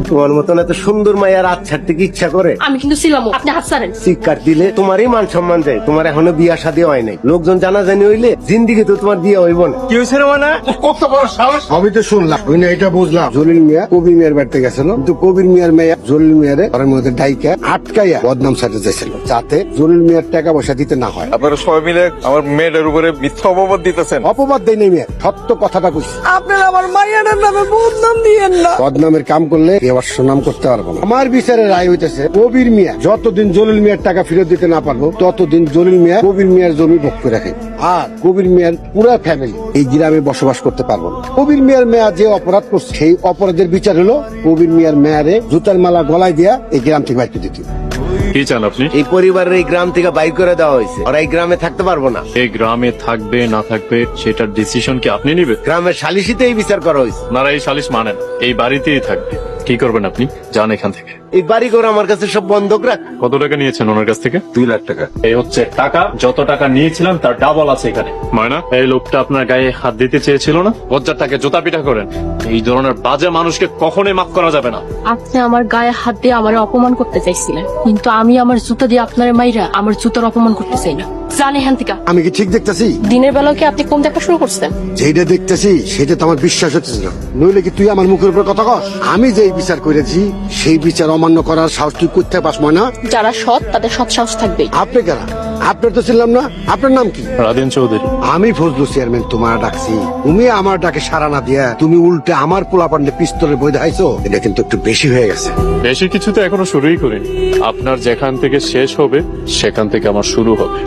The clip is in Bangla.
তোমার মতন এত সুন্দর মায়ের হাত ছাড়তে কি ইচ্ছা করে? আমি কিন্তু ছিলাম, আপনি হাত ছাড়েন। শিক্ষার দিলে তোমারই মান সম্মান যায়। তোমার এখনো বিয়া শাদী হয় নাই। লোকজন জানাজানি হইলে জিন্দিগি তো তোমার বিয়ে হইব না। কি হয়েছে রে মানে? কত বড় সাহস! আমি তো শুনলাম, ওই না এটা বুঝলাম, জলিল মিয়া কবির মিয়ার বাড়িতে গেছিল, কিন্তু কবির মিয়ার মেয়ে জলিল মিয়ারে ঘরের মধ্যে ডাইকা আটকাইয়া বদনাম সাইতে চাইছিল, যাতে জলিল মিয়ার টাকা পয়সা দিতে না হয়। আপনারা সবাই মিলে আমার মেয়েটার উপরে মিথ্যা অপবাদ দিতেছেন। অপবাদ দেয় নেই মিয়া, সত্য কথাটা কইছি। আপনারা আমার মাইয়াটার নামে বদনাম দিয়েন না। বদনামের কাম করলে কেউ আর সুনাম করতে পারবো না। আমার বিচারের রায় হইতেছে, কবির মিয়া যতদিন জলিল মিয়ার টাকা ফেরত দিতে না পারবো, ততদিন জলিল মিয়া কবির মিয়ার জমি ভোগ করে রাখে। আর কবির মিয়ার পুরো ফ্যামিলি এই গ্রামে বসবাস করতে পারবো না। কবির মিয়ার মেয়া যে অপরাধ করছে, সেই অপরাধের বিচার হলো কবির মিয়ার মেয়ারে জুতার মালা গলায় দিয়া এই গ্রাম থেকে বাইরে দিতে। কি চান আপনি? এই পরিবারের এই গ্রাম থেকে বাইর করে দেওয়া হয়েছে। ওরা এই গ্রামে থাকতে পারবো না। এই গ্রামে থাকবে না থাকবে সেটার ডিসিশন কি আপনি নেবেন? গ্রামের সালিশিতে এই বিচার করা হয়েছে। আপনারা এই সালিশ মানেন, এই বাড়িতেই থাকবে। কি করবেন আপনি? যান এখান থেকে। এই বাড়ি ঘর আমার কাছে সব বন্ধক রাখ। কত টাকা নিয়েছেন ওনার কাছ থেকে? 2 লাখ টাকা। এই হচ্ছে টাকা। যত টাকা নিয়েছিলাম তার ডাবল আছে এখানে। ময়না, এই লোকটা আপনার গায়ে হাত দিতে চেয়েছিল না? বজ্জারটাকে জুতা পিটা করেন। এই ধরনের বাজে মানুষকে কখনোই মাফ করা যাবে না। আপনি আমার গায়ে হাত দিয়ে আমার অপমান করতে চাইছিলেন, কিন্তু আমি আমার জুতা দিয়ে আপনার মাইরা আমার জুতার অপমান করতে চাই না। জান এখান থেকে। আমি কি ঠিক দেখতেছি? দিনের বেলা কি আপনি কোন দেখা শুরু করছেন? যেটা দেখতেছি সেটা তো আমার বিশ্বাস হচ্ছে না। নইলে কি তুই আমার মুখের উপর কথা কস? আমি যেই বিচার করেছি সেই বিচার অমান্য করার সাহস তুই করতে পাস না? যারা সৎ তাদের সৎ সাহস থাকবে। আপনি কারা? আপনার তো ছিলাম না। আপনার নাম কি? রাদিন চৌধুরী। আমি ফজলু চেয়ারম্যান তোমার ডাকছি, তুমি আমার ডাকে সাড়া না দিয়া তুমি উল্টে আমার পোলাপান্ডে পিস্তলের বই দেখাইছো। এটা কিন্তু একটু বেশি হয়ে গেছে। বেশি কিছু তো এখনো শুরুই করিনি। আপনার যেখান থেকে শেষ হবে সেখান থেকে আমার শুরু হবে।